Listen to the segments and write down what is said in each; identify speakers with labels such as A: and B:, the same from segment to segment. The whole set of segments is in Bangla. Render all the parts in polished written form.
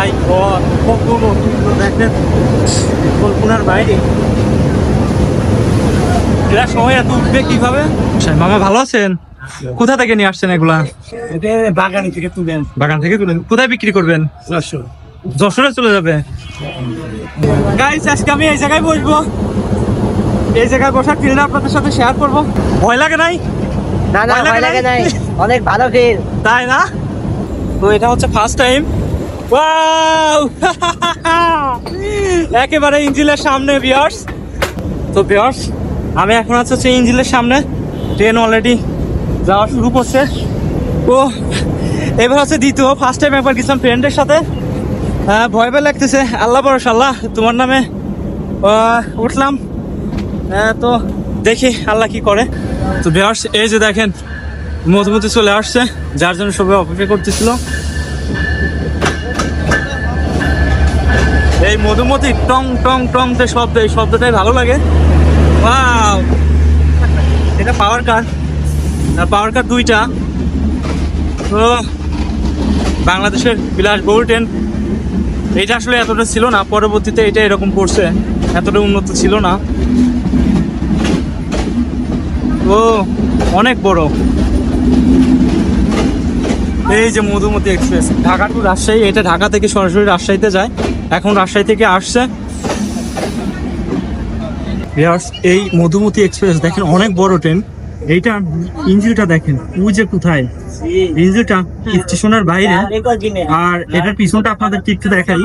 A: মাই গড, কত নতুন দেখেন, কল্পনার বাইরে। এরা সময় এত উঠবে কিভাবে? মামা ভালো আছেন? কোথা থেকে নিয়ে আসছেন এগুলা?
B: বাগান থেকে তুলেন।
A: বাগান থেকে তুলেন। কোথায় বিক্রি করবেন? যশোরে চলে যাবে। গাইস, আজকে আমি এই জায়গায় বসবো, এই জায়গায় বসার ফিল্ড আপনাদের সাথে শেয়ার করবো। ভয় লাগে নাই?
B: না না, ভয় লাগে নাই, অনেক ভালো ফিল।
A: তাই না? তো এটা হচ্ছে ফার্স্ট টাইম। ওয়াও, একেবারে ইঞ্জিনের সামনে ভিউয়ার্স। তো ভিউয়ার্স, আমি এখন হচ্ছে ইঞ্জিনের সামনে, ট্রেন অলরেডি যাওয়া শুরু করছে। তো এবার হচ্ছে দ্বিতীয়, ফার্স্ট টাইম একবার গেছিলাম ফ্রেন্ডের সাথে, ভয় ভয় লাগতেছে। আল্লাহ ভরসা, আল্লাহ তোমার নামে উঠলাম। তো দেখি আল্লাহ কি করে। তো ভিউয়ার্স, এই যে দেখেন মধুমতি চলে আসছে, যার জন্য সবাই অপেক্ষা করতেছিল। এই মধুমতি টং টং টং যে শব্দ, এই শব্দটাই ভালো লাগে। ওয়াও, এটা পাওয়ার কার, আর পাওয়ার কার দুইটা। তো বাংলাদেশের বিলাসবহুল ট্রেন, এটা আসলে এতটা ছিল না, পরবর্তীতে এটা এরকম করছে, এতটা উন্নত ছিল না। ও অনেক বড়। এই যে মধুমতি এক্সপ্রেস, ঢাকা টু রাজশাহী, এটা ঢাকা থেকে সরাসরি রাজশাহীতে যায়, এখন রাজশাহী থেকে আসছে। এই মধুমতি এক্সপ্রেস দেখেন, অনেক বড় ট্রেন। এইটা ইঞ্জিনটা দেখেন, ওই যে কোথায় ইঞ্জিনটা স্টেশনের বাইরে, আর এটার পিছনটা আপনাদের একটু দেখাই।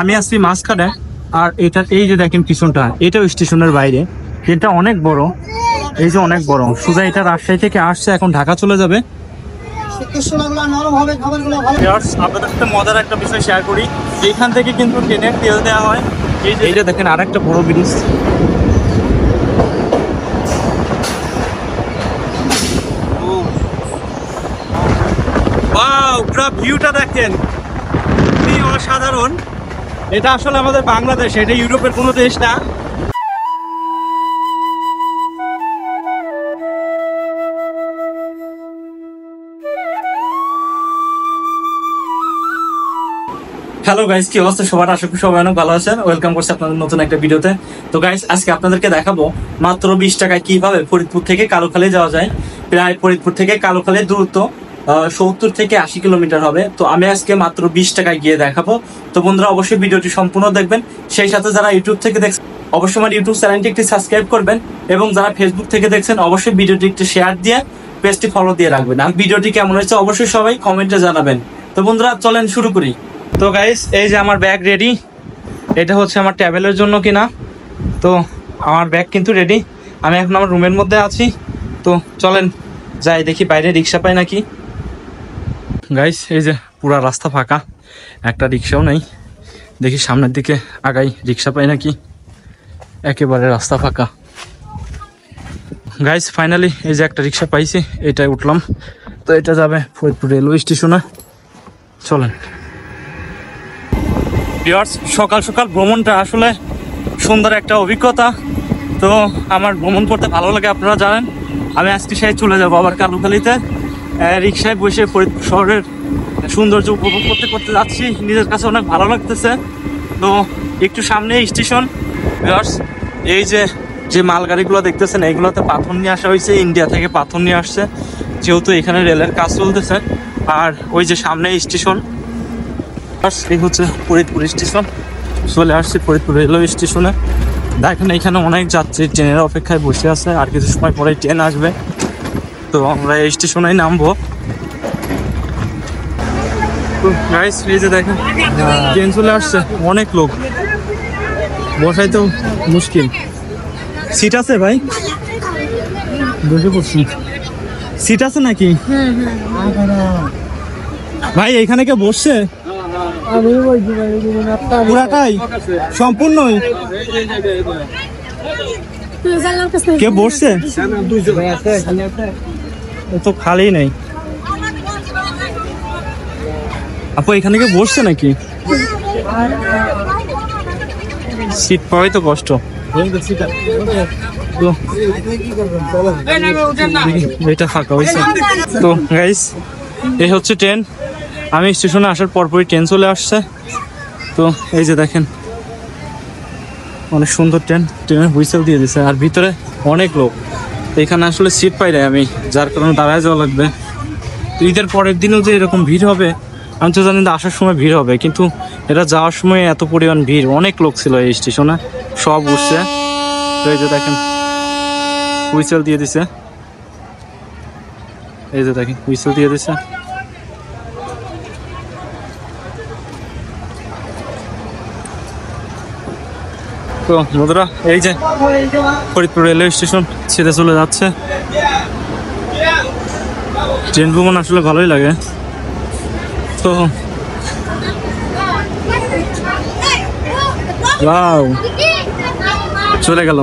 A: আমি আসছি মাঝখানে, আর এটা এই যে দেখেন পিছনটা, এটাও স্টেশনের বাইরে। ট্রেনটা অনেক বড়, এই যে অনেক বড়। সোজা এটা রাজশাহী থেকে আসছে, এখন ঢাকা চলে যাবে। আপনাদের সাথে মজার একটা বিষয় শেয়ার করি, এইখান থেকে কিন্তু ট্রেনের তেল দেওয়া হয়। এইটা দেখেন, আর একটা বড় ব্রিজ। ওয়াও, পুরো ভিউটা দেখেন, খুবই অসাধারণ। এটা আসলে আমাদের বাংলাদেশ, এটা ইউরোপের কোনো দেশ না। হ্যালো গাইস, কি অবস্থা সবার? আশা করি সবাই অনেক ভালো আছেন। ওয়েলকাম করছি আপনাদের নতুন একটা ভিডিওতে। তো গাইস, আজকে আপনাদেরকে দেখাবো মাত্র 20 টাকায় কিভাবে ফরিদপুর থেকে কালুখালী যাওয়া যায়। প্রায় ফরিদপুর থেকে কালুখালীর দূরত্ব 70 থেকে 80 কিলোমিটার হবে। তো আমি আজকে মাত্র 20 টাকায় গিয়ে দেখাবো। তো বন্ধুরা, অবশ্যই ভিডিওটি সম্পূর্ণ দেখবেন। সেই সাথে যারা ইউটিউব থেকে দেখছেন, অবশ্যই আমার ইউটিউব চ্যানেলটি একটি সাবস্ক্রাইব করবেন, এবং যারা ফেসবুক থেকে দেখছেন, অবশ্যই ভিডিওটি একটু শেয়ার দিয়ে পেজটি ফলো দিয়ে রাখবেন। আর ভিডিওটি কেমন হয়েছে অবশ্যই সবাই কমেন্টে জানাবেন। তো বন্ধুরা, চলেন শুরু করি। তো গাইস, এই যে আমার ব্যাগ রেডি, এটা হচ্ছে আমার ট্রাভেলের জন্য কিনা। তো আমার ব্যাগ কিন্তু রেডি, আমি এখন আমার রুমের মধ্যে আছি। তো চলেন যাই, দেখি বাইরে রিক্সা পাই নাকি। গাইস, এই যে পুরা রাস্তা ফাঁকা, একটা রিক্সাও নেই। দেখি সামনের দিকে আগাই, রিক্সা পাই নাকি। একেবারে রাস্তা ফাঁকা। গাইস, ফাইনালি এই যে একটা রিক্সা পাইছি, এটাই উঠলাম। তো এটা যাবে ফরিদপুর রেলওয়ে স্টেশনে। চলেন। সকাল সকাল ভ্রমণটা আসলে সুন্দর একটা অভিজ্ঞতা। তো আমার ভ্রমণ করতে ভালো লাগে, আপনারা জানেন। আমি আজকে সেই চলে যাবো আবার কালুখালীতে, রিক্সায় বসে ফরিদপুর শহরের সৌন্দর্য উপভোগ করতে করতে যাচ্ছি। নিজের কাছে অনেক ভালো লাগতেছে। তো একটু সামনে স্টেশন। এই যে যে মালগাড়িগুলো দেখতেছেন, এইগুলোতে পাথর নিয়ে আসা হয়েছে, ইন্ডিয়া থেকে পাথর নিয়ে আসছে, যেহেতু এখানে রেলের কাজ চলতেছে। আর ওই যে সামনে স্টেশন, এই হচ্ছে ফরিদপুর স্টেশন। চলে আসছি ফরিদপুর রেলওয়ে স্টেশনে। দেখেন এখানে অনেক যাত্রী ট্রেনের অপেক্ষায় বসে আছে, আর কিছু সময় পরে ট্রেন আসবে। তো আমরা এই স্টেশনে নামবো। তো গাইস, এই যে দেখেন ট্রেন চলে আসছে, অনেক লোক, বসাই তো মুশকিল। সিট আছে ভাই? বসে পড়ছি। সিট আছে নাকি ভাই? এখানে কে বসছে? পুরাটাই সম্পূর্ণই কে বসছে? তো খালি নেই। আপু, এখানে কে বসছে নাকি? সিট পাওয়াই তো কষ্ট। এটা ফাঁকা হয়েছে। তো গাইস, এই হচ্ছে ট্রেন। আমি স্টেশনে আসার পরপরই ট্রেন চলে আসছে। তো এই যে দেখেন অনেক সুন্দর ট্রেনের হুইসেল দিয়ে দিছে, আর ভিতরে অনেক লোক। এখানে আসলে সিট পাই নাই আমি, যার কারণে দাঁড়ায় যাওয়া লাগবে। তো ঈদের পরের দিনও যে এরকম ভিড় হবে আমি তো জানি না, আসার সময় ভিড় হবে, কিন্তু এটা যাওয়ার সময় এত পরিমাণ ভিড়, অনেক লোক ছিল এই স্টেশনে, সব উঠছে। তো এই যে দেখেন হুইসেল দিয়ে দিছে, এই যে দেখেন হুইসেল দিয়ে দিছে। তো বন্ধুরা এই যে ফরিদপুর রেলওয়ে স্টেশন ছেড়ে চলে যাচ্ছে। ট্রেন ভ্রমণ আসলে ভালোই লাগে। তো ওয়াও, চলে গেল।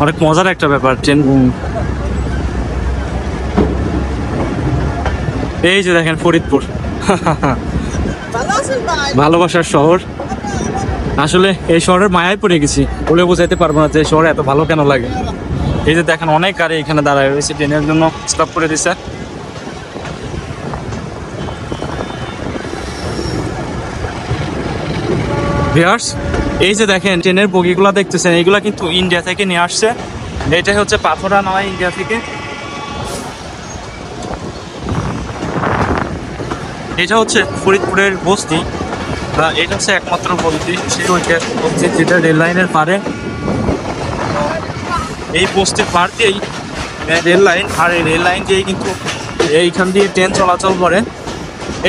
A: অনেক মজার একটা ব্যাপার ট্রেন ভ্রমণ। এই যে দেখেন ফরিদপুর, ভালোবাসার শহর। আসলে এই শহরের মায়ায় পড়ে গেছি, বলে বোঝাইতে পারবো না যে শহরে এত ভালো কেন লাগে। এই যে দেখেন অনেক গাড়ি এখানে দাঁড়ায় রয়েছে, ট্রেনের জন্য স্টপ করে দিছে। ভিউয়ার্স এই যে দেখেন ট্রেনের বগিগুলো দেখতেছেন, এইগুলা কিন্তু ইন্ডিয়া থেকে নিয়ে আসছে। এটা হচ্ছে পাথরা নয়, ইন্ডিয়া থেকে। এটা হচ্ছে ফরিদপুরের বস্তি, বা এটা হচ্ছে একমাত্র বস্তি, সেই বস্তি যেটা রেল লাইনের পারে। এই বস্তির পার দিয়েই রেল লাইন, আর এই রেল লাইন দিয়েই কিন্তু এইখান দিয়ে ট্রেন চলাচল করে।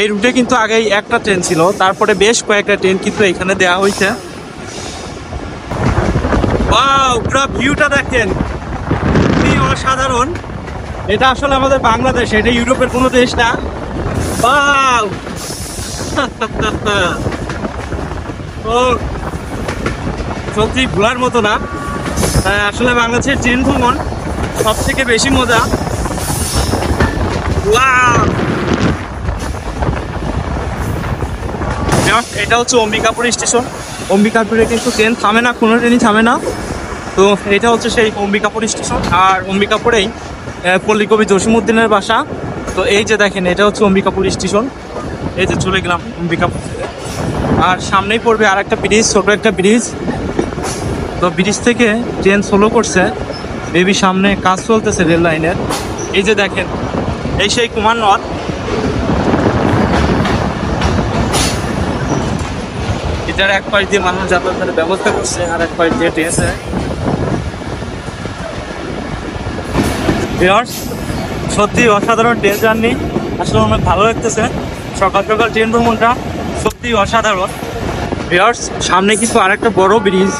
A: এই রুটে কিন্তু আগেই একটা ট্রেন ছিল, তারপরে বেশ কয়েকটা ট্রেন কিন্তু এখানে দেওয়া হয়েছে। ওয়াও, পুরো ভিউটা দেখেন, কি অসাধারণ। এটা আসলে আমাদের বাংলাদেশ, এটা ইউরোপের কোনো দেশ না। ওয়াও ও সত্যি ভোলার মতো না। আসলে বাংলাদেশের ট্রেন ভ্রমণ সব থেকে বেশি মজা। ওয়াও, এটা হচ্ছে অম্বিকাপুর স্টেশন। অম্বিকাপুরে কিন্তু ট্রেন থামে না, কোনো ট্রেনই থামে না। তো এটা হচ্ছে সেই অম্বিকাপুর স্টেশন, আর অম্বিকাপুরেই পল্লীকবি জসীমউদ্দিনের বাসা। তো এই যে দেখেন এটা হচ্ছে অম্বিকাপুর স্টেশন। এই যে চলে গেলাম অম্বিকাপুর, আর সামনেই পড়বে আর একটা ব্রিজ, ছোট একটা ব্রিজ। তো ব্রিজ থেকে ট্রেন স্লো করছে, বেবি সামনে কাজ চলতেছে রেল লাইনের। এই যে দেখেন এই সেই কুমারনদ। এটার এক পাশ দিয়ে মানুষ যাতায়াতের ব্যবস্থা করছে, আর এক পাশ দিয়ে ট্রেন। ভিউয়ার্স সত্যি অসাধারণ ট্রেন জার্নি, আসলে অনেক ভালো লাগতেছে। সকাল সকাল ট্রেন ভ্রমণটা সত্যি অসাধারণ। ভিউয়ার্স সামনে কিন্তু আরেকটা বড় ব্রিজ,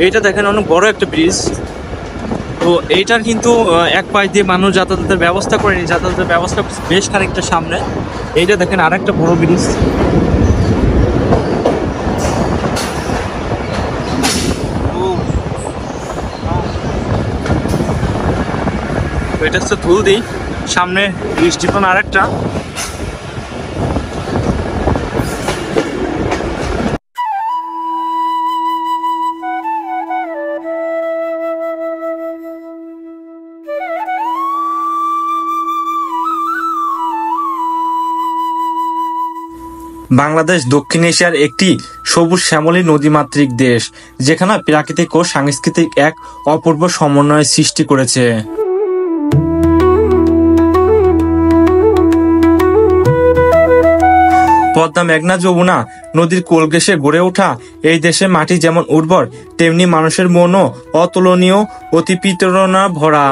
A: এইটা দেখেন অনেক বড় একটা ব্রিজ। তো এইটার কিন্তু এক পাশ দিয়ে মানুষ যাতায়াতের ব্যবস্থা করেনি, যাতায়াতের ব্যবস্থা বেশ খানিকটা সামনে। এইটা দেখেন আরেকটা বড় ব্রিজ। এটা হচ্ছে ধুলদি, সামনে স্টেশন আরেকটা। বাংলাদেশ দক্ষিণ এশিয়ার একটি সবুজ শ্যামলী নদীমাতৃক দেশ, যেখানে প্রাকৃতিক ও সাংস্কৃতিক এক অপূর্ব সমন্বয় সৃষ্টি করেছে। পদ্মা, মেঘনা, যমুনা নদীর কোল ঘেঁষে গড়ে ওঠা এই দেশে মাটি যেমন উর্বর, তেমনি মানুষের মনও অতুলনীয়, অতি প্রেরণা ভরা।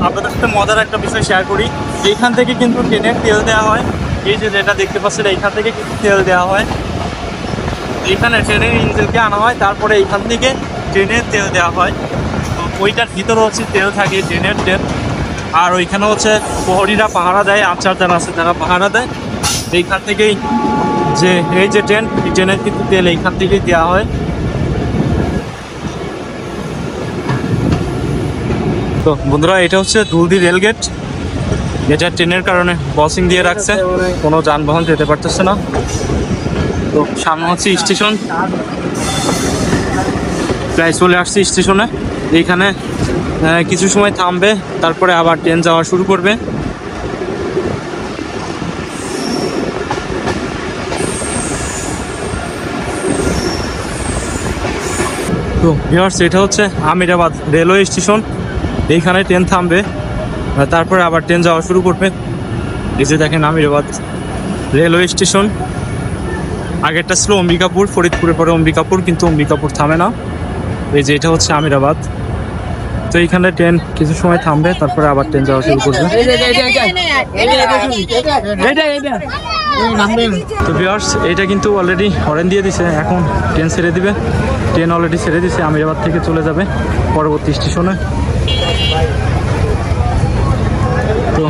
A: আপনাদের সাথে মজার একটা বিষয় শেয়ার করি। এইখান থেকে কিন্তু ট্রেনের তেল দেওয়া হয়, এই যে যেটা দেখতে পাচ্ছেন এইখান থেকে কিন্তু তেল দেওয়া হয়। এইখানে ট্রেনের ইঞ্জিনকে আনা হয়, তারপরে এইখান থেকে ট্রেনের তেল দেওয়া হয়। তো ওইটার ভিতরে হচ্ছে তেল থাকে, ট্রেনের তেল। আর ওইখানে হচ্ছে প্রহরীরা পাহারা দেয়, আনসার যারা আছে তারা পাহারা দেয়। এইখান থেকেই যে এই যে ট্রেন, এই ট্রেনের কিন্তু তেল এইখান থেকেই দেওয়া হয়। তো বন্ধুরা এটা হচ্ছে ধুলদি রেলগেট, যেটা ট্রেনের কারণে বসিং দিয়ে রাখছে, কোনো যানবাহন যেতে পারতেছে না। তো সামনে হচ্ছে স্টেশন। প্রায় চলে আসছি স্টেশনে। এইখানে কিছু সময় থামবে, তারপরে আবার ট্রেন যাওয়া শুরু করবে। তো ভিউয়ার্স, এটা হচ্ছে আমিরাবাদ রেলওয়ে স্টেশন। এইখানে ট্রেন থামবে, তারপরে আবার ট্রেন যাওয়া শুরু করবে। এই যে দেখেন আমিরাবাদ রেলওয়ে স্টেশন। আগেরটা ছিল অম্বিকাপুর, ফরিদপুরের পরে অম্বিকাপুর, কিন্তু অম্বিকাপুর থামে না। এই যে এটা হচ্ছে আমিরাবাদ। তো এইখানে ট্রেন কিছু সময় থামবে, তারপরে আবার ট্রেন যাওয়া শুরু করবে। তো ভিউয়ার্স, এটা কিন্তু অলরেডি হরেন দিয়ে দিছে, এখন ট্রেন ছেড়ে দিবে। ট্রেন অলরেডি ছেড়ে দিছে, আমিরাবাদ থেকে চলে যাবে পরবর্তী স্টেশনে। তো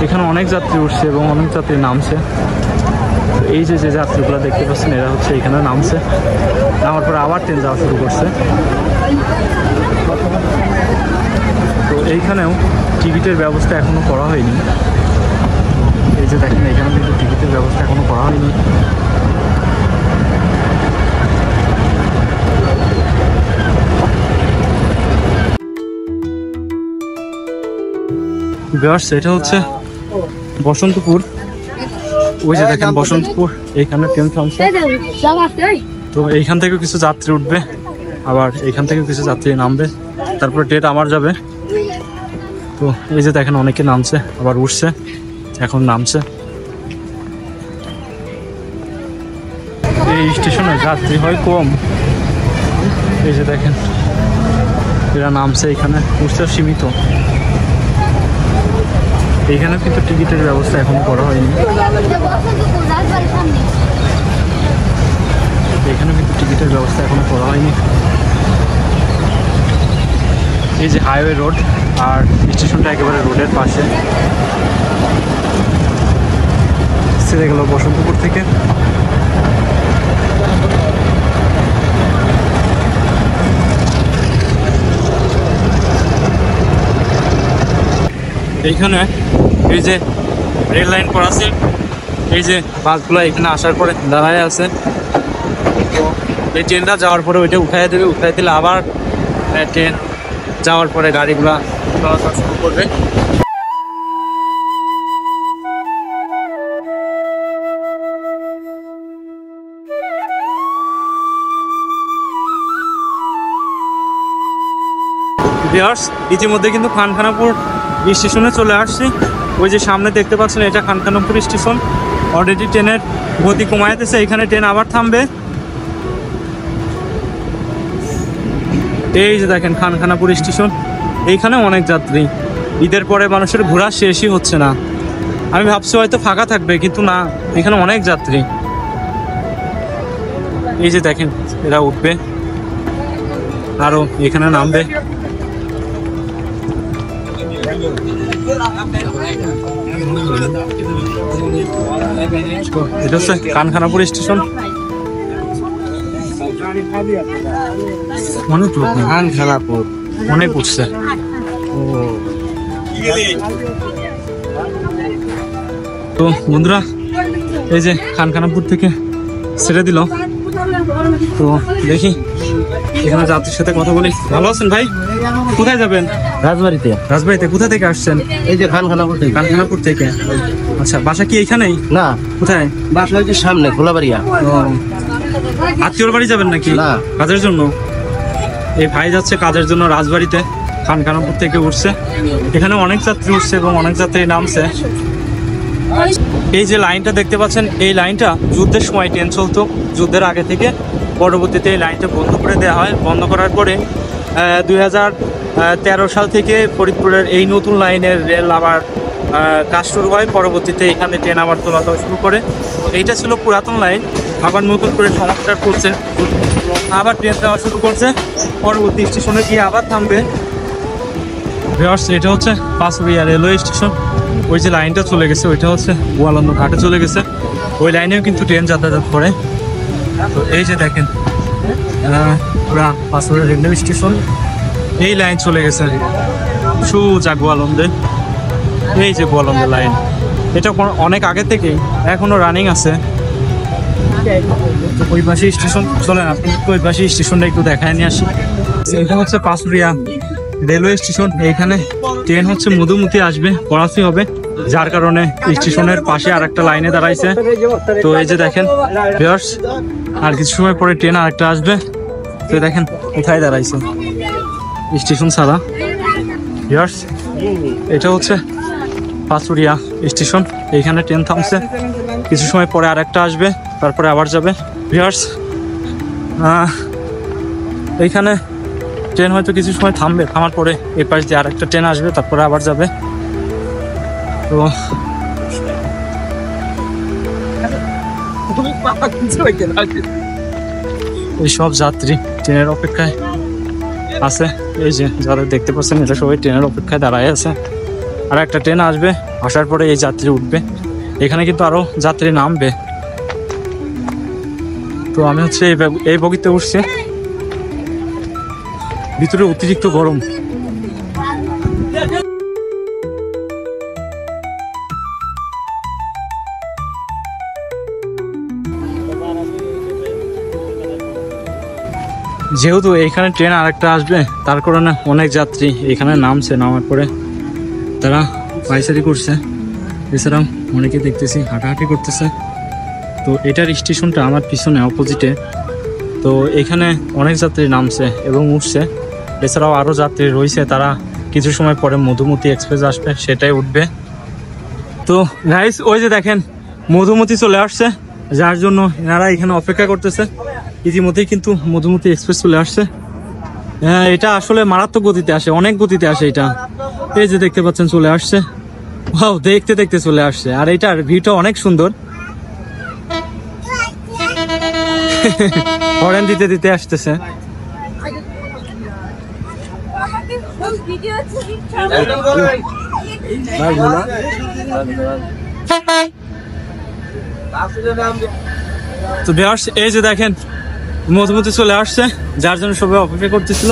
A: এখানে অনেক যাত্রী উঠছে এবং অনেক যাত্রী নামছে। এই যে যে যাত্রীগুলো দেখতে পাচ্ছেন, এরা হচ্ছে এখানে নামছে, নামার পরে আবার ট্রেন যাওয়া শুরু করছে। তো এইখানেও টিকিটের ব্যবস্থা এখনো করা হয়নি। এই যে দেখেন, এখানে কিন্তু টিকিটের ব্যবস্থা এখনো করা হয়নি। ভিউয়ার্স, এটা হচ্ছে বসন্তপুর। ওই যে দেখেন বসন্তপুর, এইখানে ট্রেন থামছে। তো এইখান থেকে কিছু যাত্রী উঠবে, আবার এইখান থেকে কিছু যাত্রী নামবে, তারপরে ট্রেন আবার যাবে। তো এই যে দেখেন অনেকে নামছে, আবার উঠছে, এখন নামছে। এই স্টেশনে যাত্রী হয় কম। এই যে দেখেন এরা নামছে, এখানে উঠছে সীমিত। এইখানে কিন্তু টিকিটের ব্যবস্থা এখনো করা হয়নি। এখানে কিন্তু টিকিটের ব্যবস্থা এখনো করা হয়নি। এই যে হাইওয়ে রোড, আর স্টেশনটা একেবারে রোডের পাশে। ছেড়ে গেল বসন্তপুর থেকে। এইখানে এই যে রেল লাইন করা আছে, এই যে বাসগুলো এখানে আসার পরে দাঁড়ায় আছে। তো এই ট্রেনটা যাওয়ার পরে ওইটা উঠাই দেবে, উঠাই দিলে আবার ট্রেন যাওয়ার পরে গাড়িগুলা চলাচল শুরু করবে। ইতিমধ্যে কিন্তু খানখানাপুর স্টেশনে চলে আসছি। ওই যে সামনে দেখতে পাচ্ছেন, এটা খানখানাপুর স্টেশন। অলরেডি ট্রেনের গতি কমাইতেছে, এখানে ট্রেন আবার থামবে। এই যে দেখেন খানখানাপুর স্টেশন, এইখানে অনেক যাত্রী। ঈদের পরে মানুষের ঘোরা শেষই হচ্ছে না। আমি ভাবছি হয়তো ফাঁকা থাকবে, কিন্তু না, এখানে অনেক যাত্রী। এই যে দেখেন এরা উঠবে, আরো এখানে নামবে। এটা হচ্ছে খানখানাপুর স্টেশন। অনেক লোক, খানখানাপুর অনেক উঠছে। তো বন্ধুরা, এই যে খানখানাপুর থেকে ছেড়ে দিল। তো দেখি এখানে যাত্রীর সাথে কথা বলি। ভালো আছেন ভাই? কোথায় যাবেন?
B: রাজবাড়িতে।
A: রাজবাড়িতে কোথা থেকে আসছেন?
B: এই যে খানখানাপুর থেকে।
A: খানখানাপুর থেকে। আচ্ছা, বাসা কি এইখানেই?
B: না,
A: কোথায়?
B: বাসা হচ্ছে সামনে খোলাবাড়িয়া।
A: আত্মীয়র বাড়ি যাবেন নাকি?
B: না,
A: কাজের জন্য। এই ভাই যাচ্ছে কাজের জন্য রাজবাড়িতে, খানখানাপুর থেকে উঠছে। এখানে অনেক যাত্রী উঠছে এবং অনেক যাত্রী নামছে। এই যে লাইনটা দেখতে পাচ্ছেন, এই লাইনটা যুদ্ধের সময় ট্রেন চলতো, যুদ্ধের আগে থেকে। পরবর্তীতে এই লাইনটা বন্ধ করে দেওয়া হয়। বন্ধ করার পরে 2013 সাল থেকে ফরিদপুরের এই নতুন লাইনের রেল আবার কাজ শুরু হয়। পরবর্তীতে এখানে ট্রেন আবার চলাচল শুরু করে। এইটা ছিল পুরাতন লাইন, আবার নতুন করে সংস্কার করছে, আবার ট্রেন যাওয়া শুরু করছে। পরবর্তী স্টেশনে গিয়ে আবার থামবে। এটা হচ্ছে পাঁচবিয়া রেলওয়ে স্টেশন। ওই যে লাইনটা চলে গেছে, ওইটা হচ্ছে গোয়ালন্দ ঘাটে চলে গেছে। ওই লাইনেও কিন্তু ট্রেন যাতায়াত করে। তো এই যে দেখেন পুরা পাঁচবিয়া রেলওয়ে স্টেশন, এই লাইন চলে গেছে সোজা গোয়ালন্দে। এই যে গোয়ালন্দের লাইন, এটা অনেক আগে থেকেই এখনো রানিং আছে। তো ওই পাশে স্টেশন, চলেন আপনাকে ওই পাশে স্টেশনটা একটু দেখায় নিয়ে আসি। এটা হচ্ছে পাঁচুরিয়া রেলওয়ে স্টেশন। এইখানে ট্রেন হচ্ছে মধুমতি আসবে, করাচি হবে, যার কারণে স্টেশনের পাশে আর একটা লাইনে দাঁড়াইছে। তো এই যে দেখেন ভিউয়ার্স, আর কিছু সময় পরে ট্রেন আরেকটা আসবে। তো দেখেন কোথায় দাঁড়াইছে স্টেশন ছাড়া। ভিউয়ার্স, এটা হচ্ছে পাঁচুরিয়া স্টেশন। এইখানে ট্রেন থামছে, কিছু সময় পরে আরেকটা আসবে, তারপরে আবার যাবে। ভিউয়ার্স, এইখানে ট্রেন হয়তো কিছু সময় থামবে, থামার পরে এই পাশ দিয়ে আরেকটা ট্রেন আসবে, তারপরে আবার যাবে। তো এই সব যাত্রী ট্রেনের অপেক্ষায় আছে। এই যে যারা দেখতে পাচ্ছেন, এটা সবাই ট্রেনের অপেক্ষায় দাঁড়ায় আছে। আর একটা ট্রেন আসবে, আসার পরে এই যাত্রী উঠবে। এখানে কিন্তু আরো যাত্রী নামবে। তো আমি হচ্ছে এই বগিতে উঠছি। ভিতরে অতিরিক্ত গরম। যেহেতু এইখানে ট্রেন আরেকটা আসবে, তার কারণে অনেক যাত্রী এখানে নামছে, নামার পরে তারা পায়চারি করছে। এছাড়াও অনেকে দেখতেছি হাঁটাহাঁটি করতেছে। তো এটার স্টেশনটা আমার পিছনে অপোজিটে। তো এখানে অনেক যাত্রী নামছে এবং উঠছে। এছাড়াও আরও যাত্রী রয়েছে, তারা কিছু সময় পরে মধুমতি এক্সপ্রেস আসবে, সেটাই উঠবে। তো গাইস, ওই যে দেখেন মধুমতি চলে আসছে, যার জন্য এনারা এখানে অপেক্ষা করতেছে। ইতিমধ্যেই কিন্তু মধুমতি এক্সপ্রেস চলে আসছে। হ্যাঁ, এটা আসলে মারাত্মক গতিতে আসে, অনেক গতিতে আসে এটা। এই যে দেখতে পাচ্ছেন চলে আসছে। ওয়াও, দেখতে দেখতে চলে আসছে। আর এটার ভিউটা অনেক সুন্দর। হরেন দিতে দিতে আসতেছে। তো ভিউয়ার্স, এই যে দেখেন মধুমতি চলে আসছে, যার জন্য সবাই অপেক্ষা করতেছিল।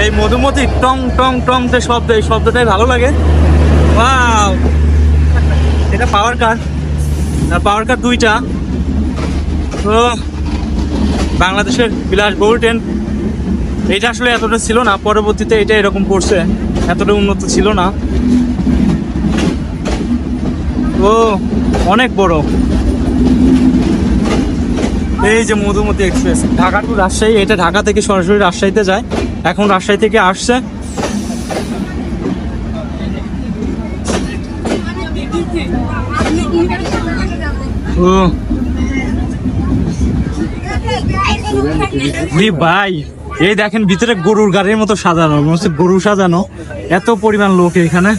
A: এই মধুমতি টং টং টং যে শব্দ, এই শব্দটাই ভালো লাগে। ওয়াও, এটা পাওয়ার কার, পাওয়ার কার দুইটা। তো বাংলাদেশের বিলাসবহুল ট্রেন। এটা আসলে এতটা ছিল না, পরবর্তীতে এটা এরকম করছে, এতটা উন্নত ছিল না। ও অনেক বড়। এই যে মধুমতি এক্সপ্রেস, ঢাকা টু রাজশাহী। এটা ঢাকা থেকে সরাসরি রাজশাহীতে যায়, এখন রাজশাহী থেকে আসছে। ও ভাই, এই দেখেন ভিতরে গরুর গাড়ির মতো সাজানো, মনে হচ্ছে গরু সাজানো, এত পরিমাণ লোক এখানে।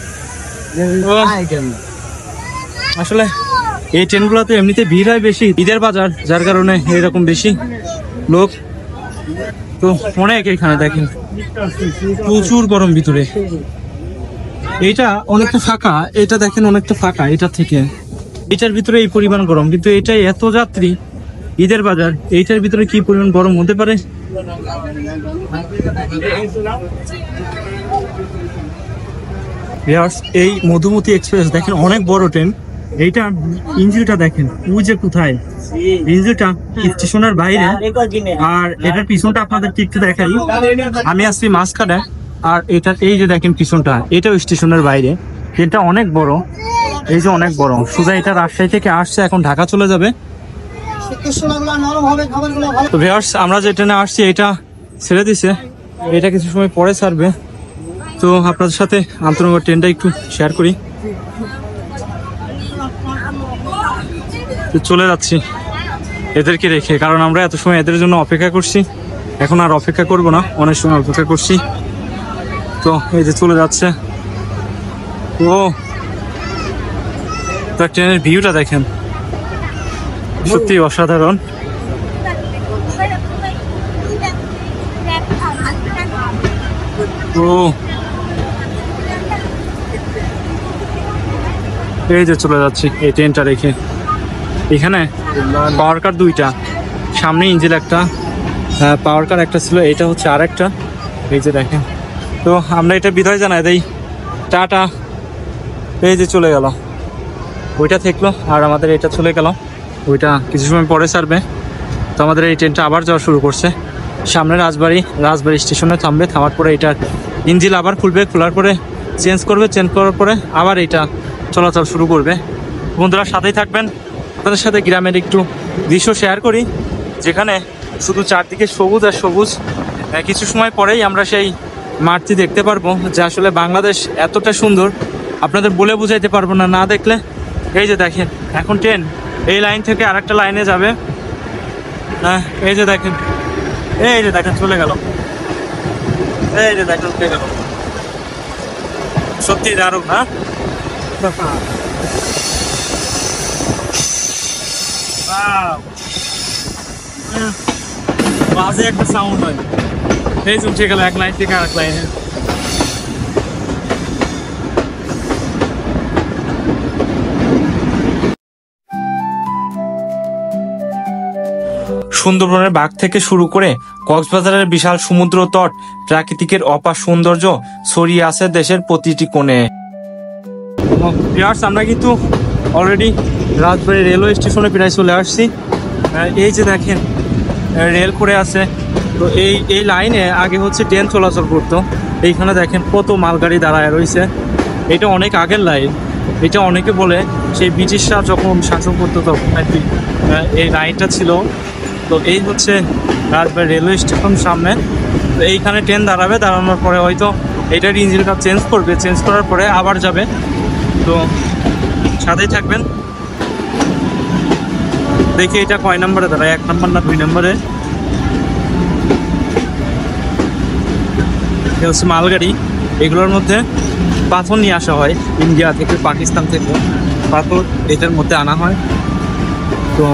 A: আসলে এই ট্রেনগুলোতে এমনিতে ভিড় হয় বেশি, ঈদের বাজার, যার কারণে এরকম বেশি লোক। তো অনেক এখানে দেখেন প্রচুর গরম ভিতরে। এইটা অনেকটা ফাঁকা, এটা দেখেন অনেকটা ফাঁকা এটা থেকে। এটার ভিতরে এই পরিমাণ গরম, কিন্তু এটাই এত যাত্রী, ঈদের বাজার, এইটার ভিতরে কি পরিমাণ গরম হতে পারে। এই মধুমতি এক্সপ্রেস দেখেন অনেক বড় ট্রেন। এইটা ইঞ্জিনটা দেখেন, ওই যে কোথায় ইঞ্জিনটা স্টেশনের বাইরে। আর এটার পিছনটা আপনাদের ঠিক দেখাই, আমি আসছি মাঝখানে। আর এটা এই যে দেখেন পিছনটা, এটাও স্টেশনের বাইরে। ট্রেনটা অনেক বড়, এই যে অনেক বড়। সোজা এটা রাজশাহী থেকে আসছে, এখন ঢাকা চলে যাবে। তো ভিউয়ার্স, আমরা যে ট্রেনে আসছি এটা ছেড়ে দিছে, এটা কিছু সময় পরে ছাড়বে। তো আপনাদের সাথে আন্তনগর ট্রেনটা একটু শেয়ার করি। তো চলে যাচ্ছি এদেরকে রেখে, কারণ আমরা এত সময় এদের জন্য অপেক্ষা করছি। এখন আর অপেক্ষা করব না, অনেক সময় অপেক্ষা করছি। তো এই যে চলে যাচ্ছে। ও তো ট্রেনের ভিউটা দেখেন, সত্যি অসাধারণ। ও এই যে চলে যাচ্ছি এই ট্রেনটা রেখে। এখানে পাওয়ার কার দুইটা, সামনে ইঞ্জিন একটা, পাওয়ার কার একটা ছিল, এটা হচ্ছে আর একটা। এই যে দেখেন। তো আমরা এটা বিদায় জানাই দেই, টাটা। এই যে চলে গেল। ওইটা থাকলো আর আমাদের এটা চলে গেল, ওইটা কিছু সময় পরে ছাড়বে। তো আমাদের এই ট্রেনটা আবার যাওয়া শুরু করছে। সামনে রাজবাড়ি স্টেশনে থামবে, থামার পরে এটার ইঞ্জিন আবার খুলবে, খোলার পরে চেঞ্জ করার পরে আবার এটা চলাচল শুরু করবে। বন্ধুরা সাথেই থাকবেন, আপনাদের সাথে গ্রামের একটু দৃশ্য শেয়ার করি, যেখানে শুধু চারদিকে সবুজ আর সবুজ। কিছু সময় পরেই আমরা সেই মাঠটি দেখতে পারবো, যে আসলে বাংলাদেশ এতটা সুন্দর আপনাদের বলে বুঝাইতে পারবো না, না দেখলে। এই যে দেখেন, এখন ট্রেন এই লাইন থেকে আরেকটা লাইনে যাবে। এই যে দেখেন চলে গেল, এই যে দেখেন চলে গেল। সত্যি দারুণ না? বাজে একটা সাউন্ড হয়, এই যে উঠে গেল এক লাইন থেকে আরেক লাইনে। সুন্দরবনের বাঘ থেকে শুরু করে কক্সবাজারের বিশাল সমুদ্র তট, প্রাকৃতিকের অপার সৌন্দর্য ছড়িয়ে আছে দেশের প্রতিটি কোণে। আমরা কিন্তু অলরেডি রাজবাড়ী রেলওয়ে স্টেশনে প্রায় চলে আসছি। এই যে দেখেন রেল করে আছে। তো এই লাইনে আগে হচ্ছে ট্রেন চলাচল করতো। এইখানে দেখেন কত মালগাড়ি দাঁড়ায় রয়েছে। এটা অনেক আগের লাইন, এটা অনেকে বলে সেই ব্রিটিশরা যখন শাসন করতো তখন আর কি এই লাইনটা ছিল। তো এই হচ্ছে রাজবাড়ী রেলওয়ে স্টেশন সামনে। তো এইখানে ট্রেন দাঁড়াবে, দাঁড়ানোর পরে হয়তো এটার ইঞ্জিনটা চেঞ্জ করবে, চেঞ্জ করার পরে আবার যাবে। তো সাথেই থাকবেন, দেখি এটা কয় নম্বরে দাঁড়ায়, 1 নম্বর না 2 নম্বরে। এটা হচ্ছে মালগাড়ি, এগুলোর মধ্যে পাথর নিয়ে আসা হয় ইন্ডিয়া থেকে, পাকিস্তান থেকে পাথর এটার মধ্যে আনা হয়। তো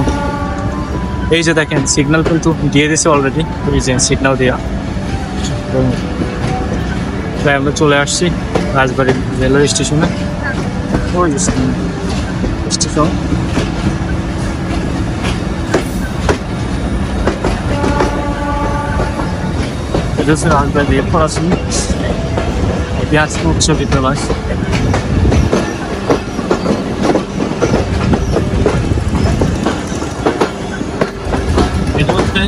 A: এই যে দেখেন সিগন্যাল কিন্তু দিয়ে দিয়েছে অলরেডি, এই যে সিগন্যাল দেওয়া। তো প্রায় আমরা চলে আসছি রাজবাড়ী রেলওয়ে স্টেশনে। ওই স্টেশন এটা হচ্ছে রাজবাড়ী রেল পড়াশোনা ইতিহাস উচ্চ বিদ্যালয়। এটা হচ্ছে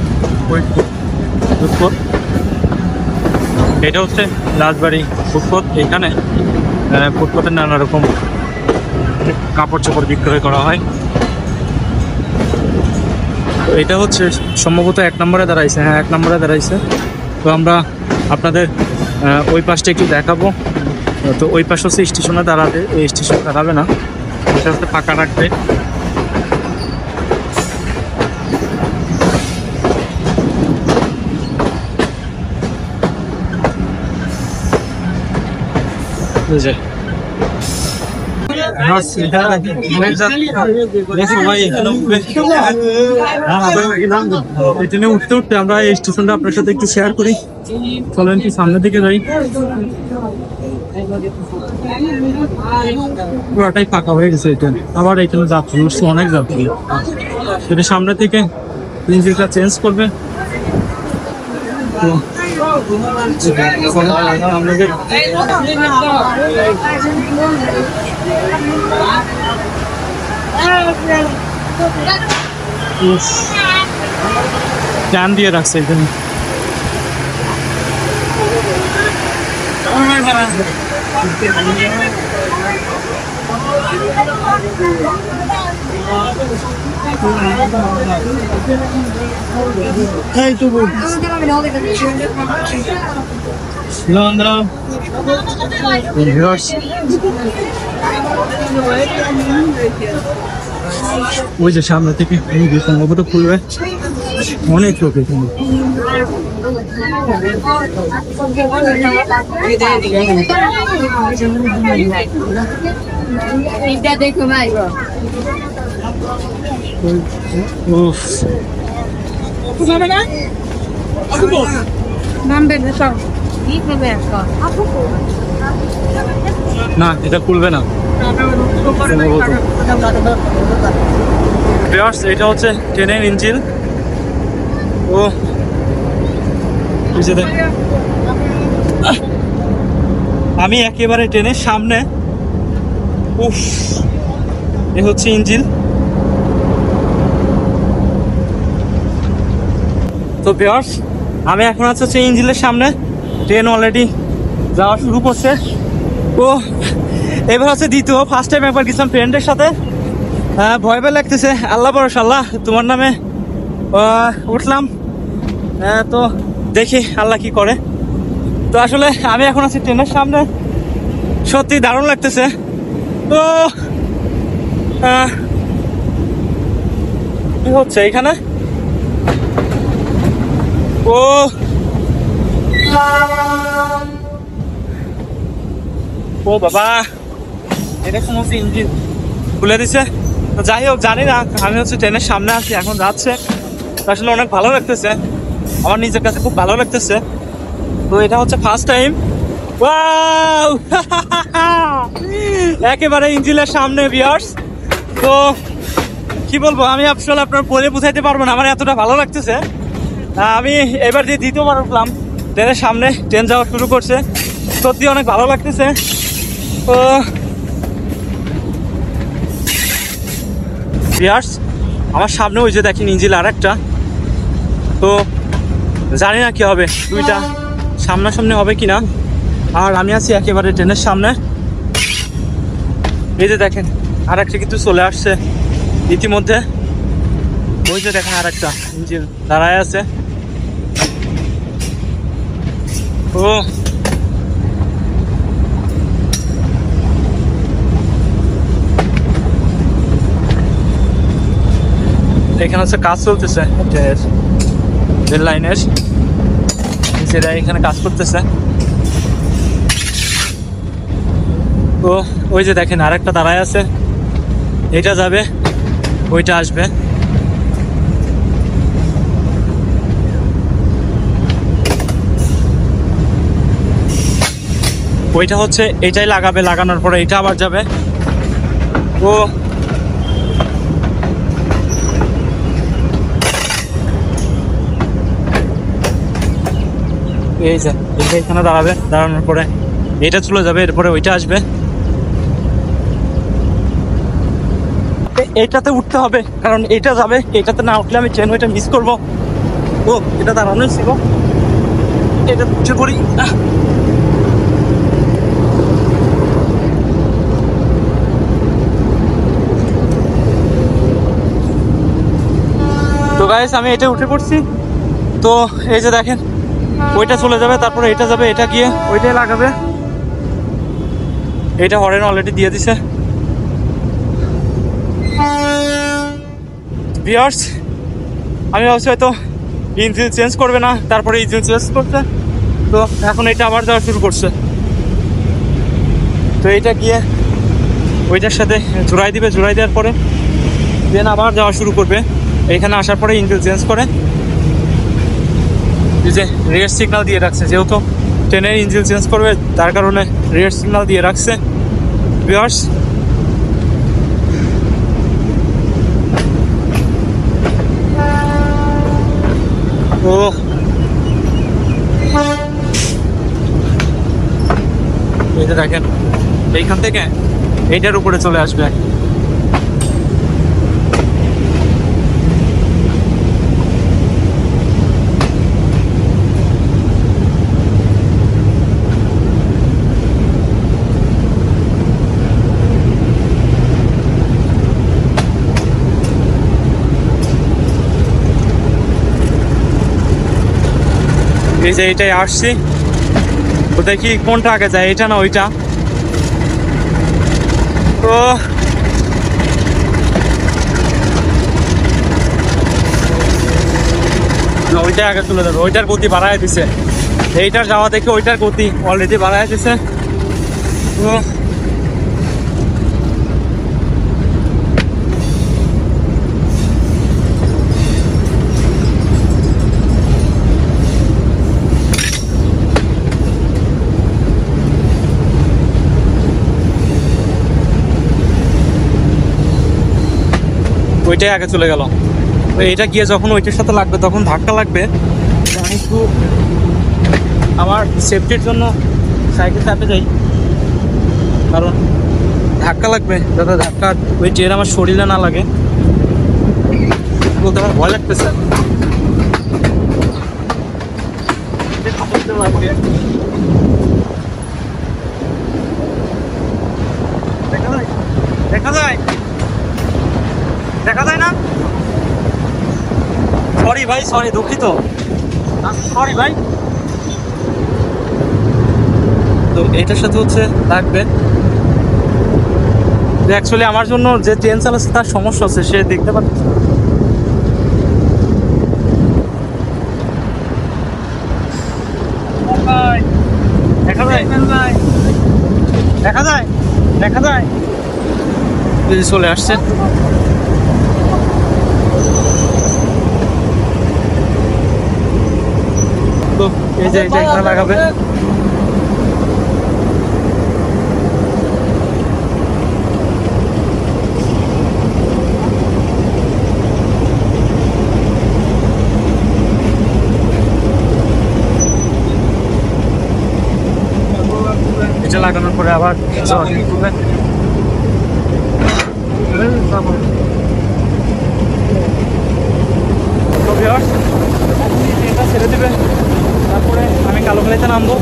A: এটা হচ্ছে রাজবাড়ী ফুটপথ। এখানে ফুটপথে নানা রকম কাপড় চোপড় বিক্রয় করা হয়। তো এটা হচ্ছে সম্ভবত 1 নম্বরে দাঁড়াইছে, হ্যাঁ 1 নম্বরে দাঁড়াইছে। তো আমরা আপনাদের ওই পাশটা একটু দেখাবো। তো ওই পাশ হচ্ছে স্টেশনে দাঁড়াবে, এই স্টেশন দাঁড়াবে না, এটা হচ্ছে ফাঁকা রাখবে। উঠতে উঠতে আমরা এই স্টেশনটা আপনার সাথে একটু শেয়ার করি। চলেন কি সামনের দিকে যাই। পুরাটাই ফাঁকা হয়ে গেছে এটা, আবার এখানে যাত্রী অনেক যাত্রী। সেটা সামনে থেকে ইঞ্জিনটা চেঞ্জ করবে। তো চান দিয়ে রাখছে এখানে। এই তো লন্ডন ওই যে সামনে থেকে সম্ভবত খুলবে, অনেক লোক এখানে।
C: দেখো ভাই
A: না, এটা খুলবে না। এটা হচ্ছে ট্রেনের ইঞ্জিন। ও আমি একেবারে ট্রেনের সামনে। উফ এ হচ্ছে ইঞ্জিন। তো ভিউয়ার্স, আমি এখন হচ্ছে ইঞ্জিনের সামনে, ট্রেন অলরেডি যাওয়া শুরু করছে। তো এবার হচ্ছে দ্বিতীয়, ফার্স্ট টাইম একবার গেছিলাম ফ্রেন্ডের সাথে, ভয় ভয় লাগতেছে, আল্লাহ ভরসা, আল্লাহ তোমার নামে উঠলাম। তো দেখি আল্লাহ কি করে। তো আসলে আমি এখন আছি ট্রেনের সামনে, সত্যি দারুণ লাগতেছে। তো কি হচ্ছে এখানে? ও ও বাবা, এরকম হচ্ছে ইঞ্জিন খুলে দিছে। তো যাই হোক, জানি না, আমি হচ্ছে ট্রেনের সামনে আছি, এখন যাচ্ছে। আসলে অনেক ভালো লাগতেছে, আমার নিজের কাছে খুব ভালো লাগতেছে। তো এটা হচ্ছে ফার্স্ট টাইম। ওয়াও একেবারে ইঞ্জিনের সামনে ভিউয়ার্স। তো কি বলবো, আমি আসলে আপনার বলে বুঝাইতে পারবো না, আমার এতটা ভালো লাগতেছে। আমি এবার যে দ্বিতীয়বার উঠলাম ট্রেনের সামনে, ট্রেন যাওয়া শুরু করছে, সত্যি অনেক ভালো লাগতেছে। তো ভিউয়ার্স, আমার সামনে ওই যে দেখেন ইঞ্জিন আর একটা। তো জানি না কি হবে, দুইটা সামনাসামনি হবে কিনা। আর আমি আছি একেবারে ট্রেনের সামনে। এই যে দেখেন আর একটা কিন্তু চলে আসছে ইতিমধ্যে। ওই যে দেখেন আর একটা ইঞ্জিন দাঁড়ায় আছে। ও এখানে হচ্ছে কাজ চলতেছে রেল লাইনের, সেটা এখানে কাজ করতেছে। তো ওই যে দেখেন আর একটা দাঁড়ায় আছে, এটা যাবে, ওইটা আসবে। ওইটা হচ্ছে এটাই লাগাবে, লাগানোর পরে এটা আবার যাবে। ও এই যে এটা এখানে দাঁড়াবে, দাঁড়ানোর পরে এটা চলে যাবে, এরপরে ওইটা আসবে। এইটাতে উঠতে হবে, কারণ এটা যাবে, এটাতে না উঠলে আমি ট্রেন ওইটা মিস করবো। ও এটা দাঁড়ানোই ছিল, এটা উঠে পড়ি। তো গাইস, আমি এটা উঠে পড়ছি। তো এই যে দেখেন ওইটা চলে যাবে, তারপরে এটা যাবে, এটা গিয়ে ওইটাই লাগাবে। এটা হরেন অলরেডি দিয়ে দিছে। ভিউয়ার্স, আমি ভাবছি হয়তো ইঞ্জিন চেঞ্জ করবে না, তারপরে ইঞ্জিন চেঞ্জ করছে। তো এখন এটা আবার যাওয়া শুরু করছে। তো এইটা গিয়ে ওইটার সাথে জোড়াই দিবে, জোড়াই দেওয়ার পরে দেন আবার যাওয়া শুরু করবে। এইখানে আসার পরে ইঞ্জিন চেঞ্জ করে এই যে রেড সিগন্যাল দিয়ে রাখছে, যেহেতু ট্রেনের ইঞ্জিন চেঞ্জ করবে তার কারণে রেড সিগন্যাল দিয়ে রাখছে। ভিউয়ার্স, ও এই যে দেখেন এইখান থেকে এইটার উপরে চলে আসবে। এই যে এইটাই আসছি, তো দেখি কোনটা আগে যায়, এটা না ওইটা। তো ওইটা আগে চলে যাবে, ওইটার গতি বাড়ায় দিছে। এইটার যাওয়া দেখে ওইটার গতি অলরেডি বাড়ায় দিছে। তো ওইটাই আগে চলে গেল। তো এটা গিয়ে যখন ওইটার সাথে লাগবে তখন ধাক্কা লাগবে। আমি একটু আমার সেফটির জন্য সাইকেল চাপে যাই, কারণ ধাক্কা লাগবে, যাতে ধাক্কা ওই ট্রেন আমার শরীরে না লাগে। বলতে আমার ভয় লাগতেছে। দেখা যায়, দেখা যায় না? সরি ভাই, সরি, দুঃখিত, সরি ভাই। তো এটার সাথে হচ্ছে লাগবে। অ্যাকচুয়ালি আমার জন্য যে ট্রেন চালাচ্ছে তার সমস্যা আছে, সে দেখতে পাচ্ছে। দেখা যায়, দেখা যায়, দেখা যায়, চলে আসছে। তো এই যে এটা এখানে লাগাবে। এটা লাগানোর পরে আবার ছেড়ে দেবে। তারপরে আমি কালোখালীতে নামবো।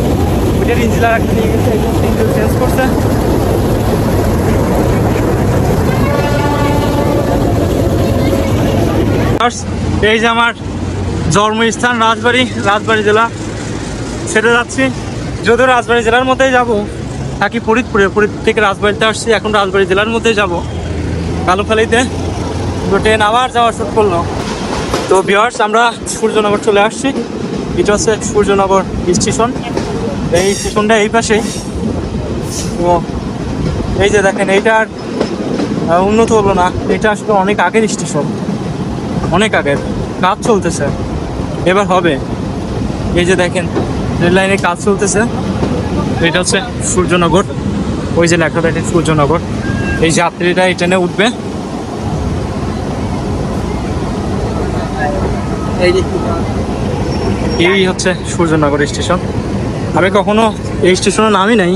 A: ওইটার ইঞ্জিলার একটা নিয়ে গেছে, ইঞ্জিন চেঞ্জ করছে। এই যে আমার জন্মস্থান রাজবাড়ি, রাজবাড়ি জেলা, সেটা যাচ্ছি। যদিও রাজবাড়ি জেলার মধ্যেই যাব, থাকি ফরিদপুরে, ফরিদপুর থেকে রাজবাড়িতে আসছি, এখন রাজবাড়ি জেলার মধ্যেই যাব কালোখালীতে। তো ট্রেন আবার যাওয়া শুরু করলো। তো ভিউয়ার্স, আমরা সূর্যনগর চলে আসছি। এটা হচ্ছে সূর্যনগর স্টেশন। এই স্টেশনটা এই পাশেই। তো এই যে দেখেন, এইটা আর উন্নত হলো না, এটা আসলে অনেক আগের স্টেশন, অনেক আগের। কাজ চলতেছে, এবার হবে। এই যে দেখেন, রেল লাইনে কাজ চলতেছে। এটা হচ্ছে সূর্যনগর, ওই যে লেখা দেখেন সূর্যনগর। এই যাত্রীরা এই ট্রেনে উঠবে। এই হচ্ছে সূর্যনগর স্টেশন। আমি কখনো এই স্টেশনে নামি নাই।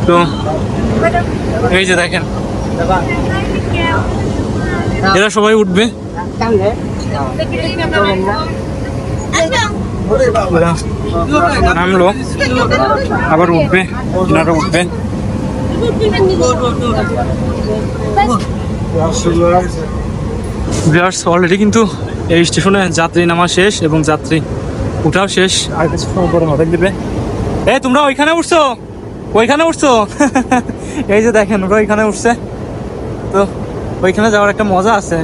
A: তো এই যে দেখেন, এরা সবাই উঠবে। নামলো, আবার উঠবে, এনারা উঠবে। অলরেডি কিন্তু এই স্টেশনে যাত্রী নামা শেষ এবং যাত্রী উঠাও শেষ। আর কিছু পরে হোটেল দিবে। এই তোমরা ওইখানে উঠছো, ওইখানে উঠছো? এই যে দেখেন, ওরা ওইখানে উঠছে। তো ওইখানে যাওয়ার একটা মজা আছে।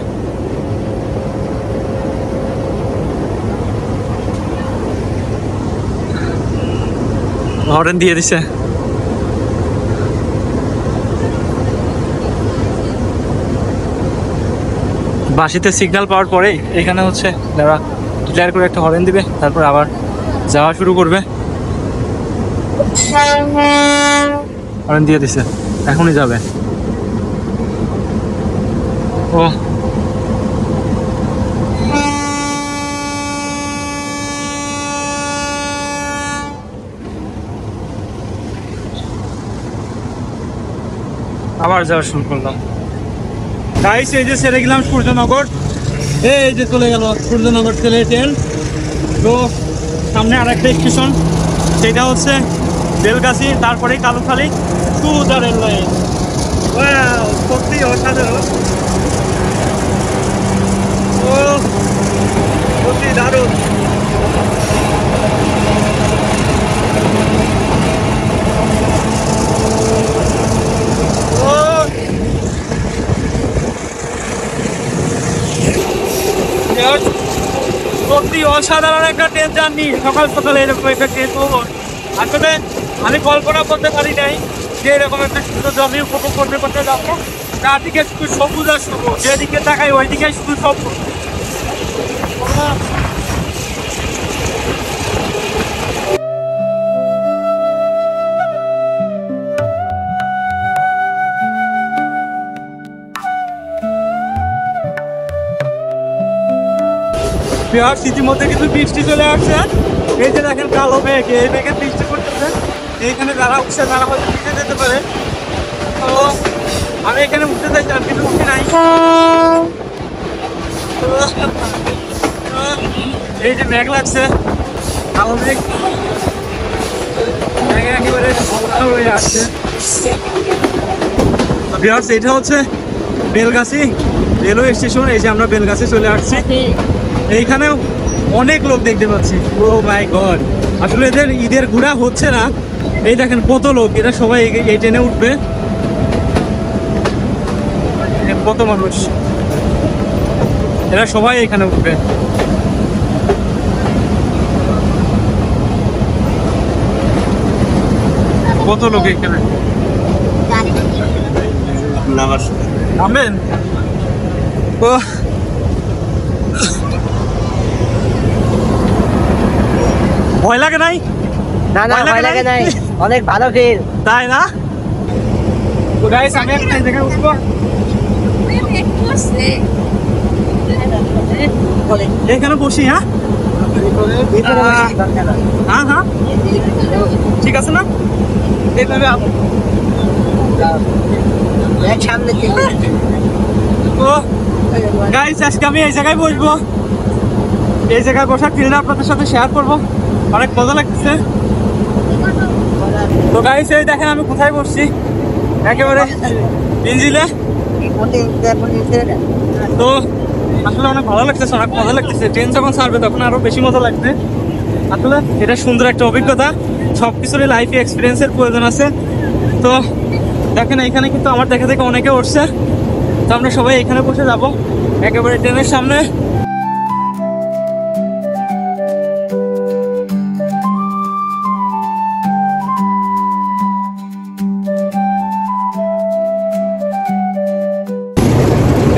A: হর্ন দিয়ে দিছে। বাসিতে সিগন্যাল পাওয়ার পরে এখানে হচ্ছে যারা ক্লিয়ার করে একটা হর্ন দিবে, তারপর আবার যাওয়া শুরু করবে। হর্ন দিয়ে দিছে, এখনই যাবে। ও আবার যাওয়া শুরু করলাম। গাইস, এই যে ছেড়ে গেলাম সূর্যনগর। এই যে চলে গেল সূর্যনগর ছেলে ট্রেন। তো সামনে আর একটা স্টেশন, সেটা হচ্ছে বেলগাছি, তারপরেই কালুখালী সোজা রেল লাইন। সত্যি অসাধারণ, ও সত্যি দারুণ। সত্যি অসাধারণ একটা ট্রেন জার্নি, সকাল সকালে এরকম একটা ট্রেন। আসলে আমি কল্পনা করতে পারি নাই যে এরকম একটা সুন্দর জার্নি উপভোগ করতে করতে যাবো। চারদিকে শুধু সবুজ আর সবুজ, যেদিকে তাকাই ওইদিকে শুধু সবুজ। বিহার ইতিমধ্যে কিন্তু বৃষ্টি চলে আসছে। এই যে দেখেন কালো মেঘ, এই মেঘে বৃষ্টি পড়তেছে। এইখানে যারা উঠছে তারা হয়তো উঠে যেতে পারে। তো আমি এখানে উঠতে চাইছিলাম কিন্তু উঠে নাই। তো এই যে ব্যাগ লাগছে আমাদের একেবারে হয়ে আসছে। এটা হচ্ছে বেলগাছি রেলওয়ে স্টেশন। এই যে আমরা বেলগাছি চলে আসছি। এইখানেও অনেক লোক দেখতে পাচ্ছি। ও মাই গড, আসলে এদের ঈদের ঘোরা হচ্ছে না। এই দেখেন কত লোক, এরা সবাই এই ট্রেনে উঠবে। কত মানুষ, এরা সবাই এখানে উঠবে। কত লোক এখানে নামবেন। ও ভয় লাগে নাই?
B: না না, ভয় লাগে নাই, অনেক ভালো ফিল।
A: তাই না? তো গাইস আমি একটা জায়গায় উঠবো। এখানে বসি। হ্যাঁ হ্যাঁ হ্যাঁ, ঠিক আছে না? এইভাবে
B: সামনে
A: তো গাইস আজকে আমি এই জায়গায় বসবো। এই জায়গায় বসার ফিলটা আপনাদের সাথে শেয়ার করবো। অনেক মজা লাগতেছে। তো গাইস এই দেখেন আমি কোথায় বসছি, একেবারে ইঞ্জিলে। তো আসলে অনেক ভালো লাগতেছে, অনেক মজা লাগতেছে। ট্রেন যখন ছাড়বে তখন আরো বেশি মজা লাগবে। আসলে এটা সুন্দর একটা অভিজ্ঞতা। সবকিছুরই লাইফে এক্সপিরিয়েন্সের প্রয়োজন আছে। তো দেখেন এখানে কিন্তু আমার দেখা দেখে অনেকে উঠছে। তো আমরা সবাই এখানে বসে যাব একেবারে ট্রেনের সামনে।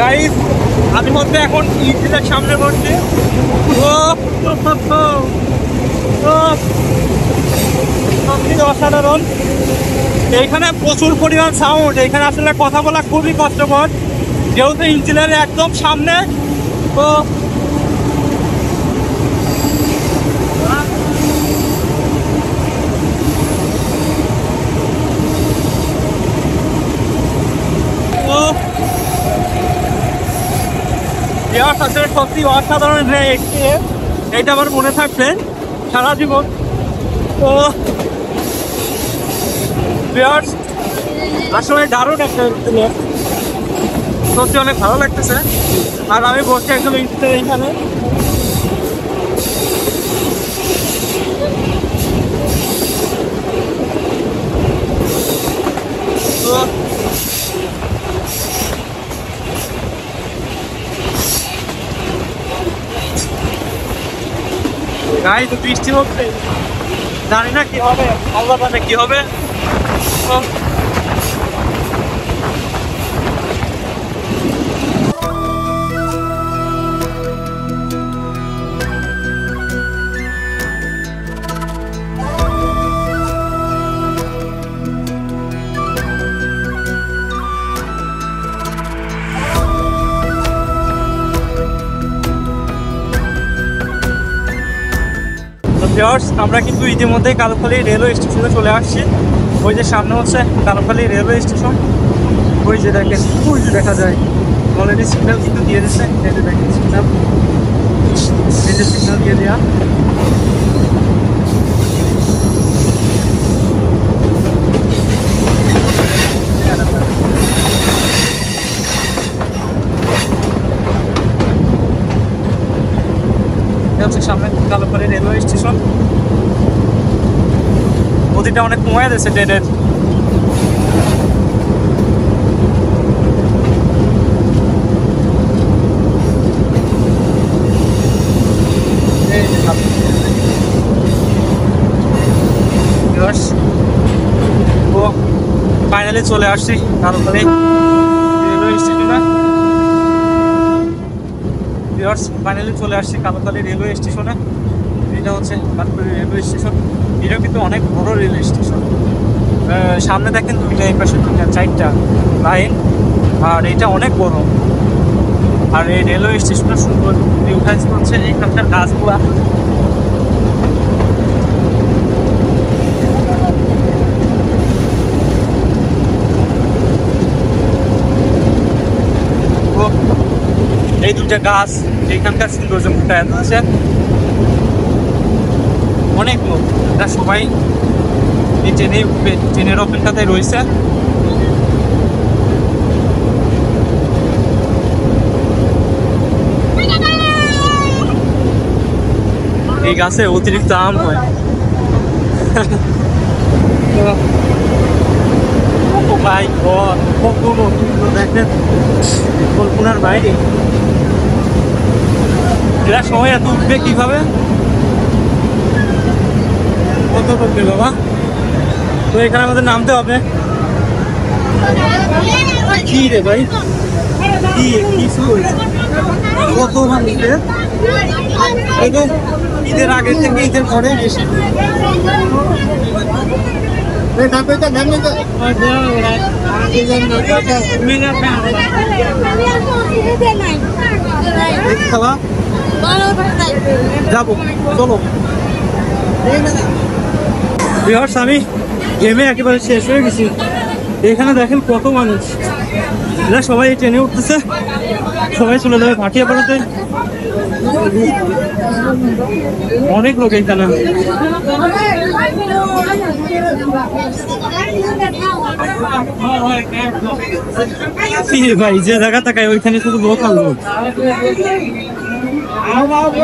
A: গাইস আমি হচ্ছে এখন ইঞ্জিনের সামনে বসছি। অসাধারণ। এইখানে প্রচুর পরিমাণ সাউন্ড। এইখানে আসলে কথা বলা খুবই কষ্টকর, যেহেতু ইঞ্জিনের একদম সামনে। তো আসলে সত্যি অসাধারণ। এইটা আমার মনে থাকবে সারা জীবন। তো আসলে দারুণ একটা সত্যি অনেক ভালো লাগতেছে। আর আমি বসে একদম এইখানে। তো গাই তো বৃষ্টি হচ্ছে, জানি না কি হবে, আল্লাহ জানে কি হবে। আমরা কিন্তু ইতিমধ্যে কালুখালী রেলওয়ে স্টেশনে চলে আসছি। ওই যে সামনে হচ্ছে কালুখালী রেলওয়ে স্টেশন। ওই যে দেখেন, ওই যে দেখা যায় অলরেডি সিগন্যাল কিন্তু দিয়ে দিচ্ছে। এই যে দেখেন সিগন্যাল, এই যে সিগন্যাল দিয়ে দেওয়া। হচ্ছে সামনে কালুখালী রেলওয়ে স্টেশন। গতিটা অনেক কমায় দিয়েছে ট্রেনের। ফাইনালি চলে আসছি কালুখালী রেলওয়ে স্টেশনে। ফাইনালি চলে আসছি কালুখালী রেলওয়ে স্টেশনে। এটা হচ্ছে কালুখালী রেলওয়ে স্টেশন। এটা কিন্তু অনেক বড় রেলওয়ে স্টেশন। সামনে দেখেন দুইটা, এই পাশে দুইটা, 4টা লাইন। আর এটা অনেক বড়। আর এই রেলওয়ে স্টেশনটা সুন্দর উঠাইছে হচ্ছে এইখানকার গাছগুলা। দুইটা গাছ এখানকার সৌন্দর্য ফুটায় তুলছে। অনেক লোক, এরা সবাই এই ট্রেনে উঠবে, ট্রেনের অপেক্ষাতে রয়েছে। এই গাছে অতিরিক্ত আম হয়। ভাই কত লোক দেখেন, কল্পনার বাইরে। এরা সবাই এত উঠবে কিভাবে, কত উঠবে বাবা। তো এখানে আমাদের নামতে হবে। কি রে ভাই, কি কিছু কত মানুষের ঈদের আগে থেকে ঈদের পরে বেশি। যাবো চলো। আমি গেমে একেবারে শেষ হয়ে গেছি। এখানে দেখেন কত মানুষ, এরা সবাই ট্রেনে উঠতেছে, সবাই চলে যাবে ভাটিয়াপাড়াতে। অনেক লোক এখানে। ভাই যে জায়গা তাকায় ওইখানে শুধু লোক আর লোক,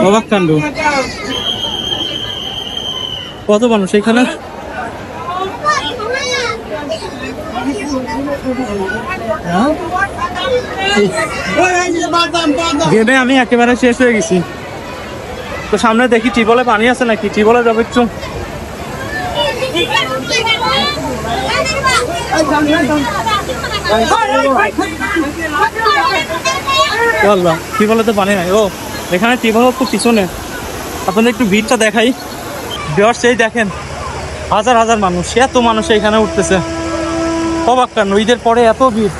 A: অবাক কাণ্ড। কত মানুষ এখানে। গেমে আমি একেবারে শেষ হয়ে গেছি। তো সামনে দেখি টিবলে পানি আছে নাকি, টিবলে যাবো একটু। টিবলে তো পানি নাই। ও এখানে টিবল খুব পিছনে। আপনাদের একটু ভিড়টা দেখাই। সেই দেখেন হাজার হাজার মানুষ, এত মানুষ এখানে উঠতেছে। অবাক কাণ্ড, ঈদের পরে এত ভিড়।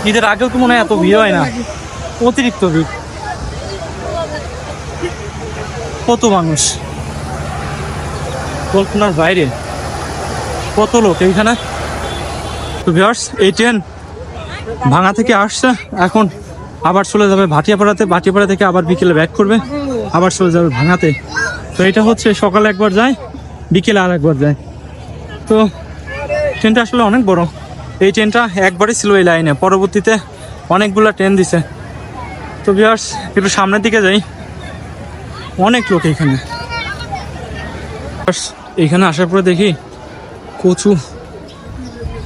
A: ঈদের আগেও তো মনে হয় এত ভিড় হয় না, অতিরিক্ত ভিড়। কত মানুষ, কল্পনার বাইরে। কত লোক এইখানে। তো ভিউয়ার্স, এই ট্রেন ভাঙা থেকে আসছে, এখন আবার চলে যাবে ভাটিয়াপাড়াতে। ভাটিয়াপাড়া থেকে আবার বিকেলে ব্যাক করবে, আবার চলে যাবে ভাঙাতে। তো এটা হচ্ছে সকালে একবার যায়, বিকেলে আর একবার যায়। তো ট্রেনটা আসলে অনেক বড়। এই ট্রেনটা একবারই ছিল এই লাইনে, পরবর্তীতে অনেকগুলো ট্রেন দিছে। তো ভিউয়ার্স একটু সামনের দিকে যাই, অনেক লোক এখানে। এখানে আসার পরে দেখি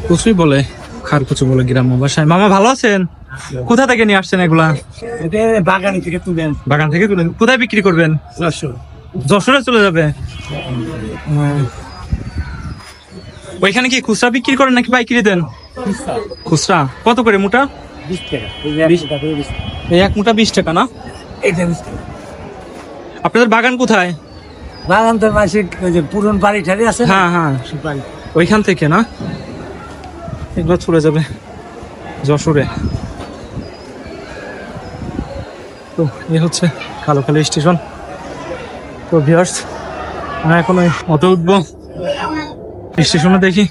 A: কচুই বলে, খার কচু বলে গ্রাম্য ভাষায়। মামা ভালো আছেন? কোথা থেকে নিয়ে আসছেন এগুলা?
C: বাগান থেকে তুলেন।
A: বাগান থেকে তুলেন। কোথায় বিক্রি করবেন? যশোরে চলে যাবে। ওইখানে কি খুচরা বিক্রি করেন নাকি পাইকারি দেন? খুচরা। কত করে মোটা?
C: 20 টাকা।
A: এই এক মোটা 20 টাকা না? আপনাদের বাগান কোথায়?
C: বাগান তো মাসিক ওই যে পুরন বাড়ি ঠাড়ি আছে।
A: হ্যাঁ হ্যাঁ, ওইখান থেকে না? এগুলো চলে যাবে যশোরে। তো এই হচ্ছে কালোখালী স্টেশন। তো ভিউয়ার্স, আমরা এখন ওই অটো উঠবো। স্টেশনে দেখি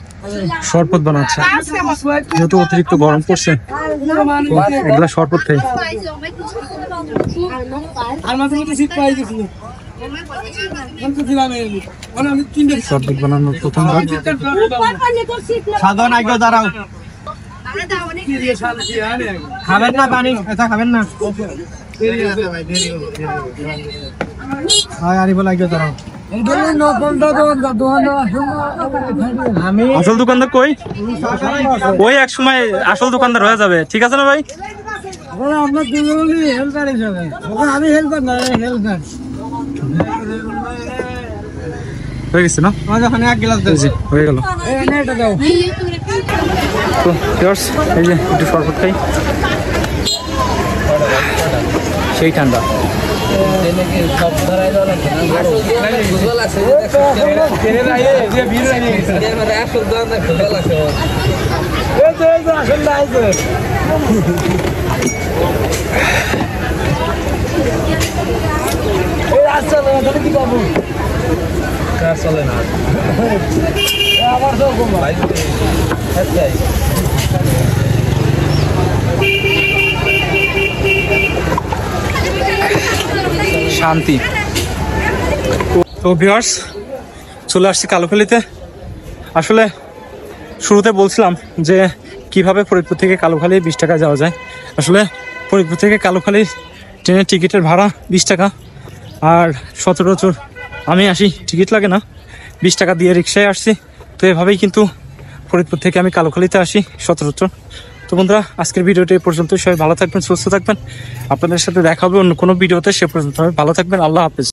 A: শরবত বানাচ্ছে, যেহেতু অতিরিক্ত গরম পড়ছে। এগুলা শরবত খাই। শরবত বানানোর প্রথমবার।
C: সাধারণ আগে দাঁড়াও, খাবেন না পানি? এটা খাবেন না?
A: আসল দোকানদার কই? ওই এক সময় আসল দোকানদার হয়ে যাবে, ঠিক আছে না ভাই?
C: আমি হেল্পার না, হেল্পার
A: হয়ে গেছে না?
C: এক গ্লাস
A: হয়ে গেল। তো এই যে একটু শরবত খাই, সেই ঠান্ডা।
C: চলে না
A: শান্তি। তো ভিউয়ার্স, চলে আসছি কালুখালীতে। আসলে শুরুতে বলছিলাম যে কিভাবে ফরিদপুর থেকে কালুখালী 20 টাকা যাওয়া যায়। আসলে ফরিদপুর থেকে কালুখালী ট্রেনের টিকিটের ভাড়া 20 টাকা, আর সচরাচর আমি আসি টিকিট লাগে না, 20 টাকা দিয়ে রিক্সায় আসছি। তো এভাবেই কিন্তু ফরিদপুর থেকে আমি কালুখালীতে আসি সচরাচর। তো বন্ধুরা, আজকের ভিডিওটি এই পর্যন্ত। সবাই ভালো থাকবেন, সুস্থ থাকবেন। আপনাদের সাথে দেখা হবে অন্য কোনো ভিডিওতে। সে পর্যন্ত ভালো থাকবেন। আল্লাহ হাফেজ।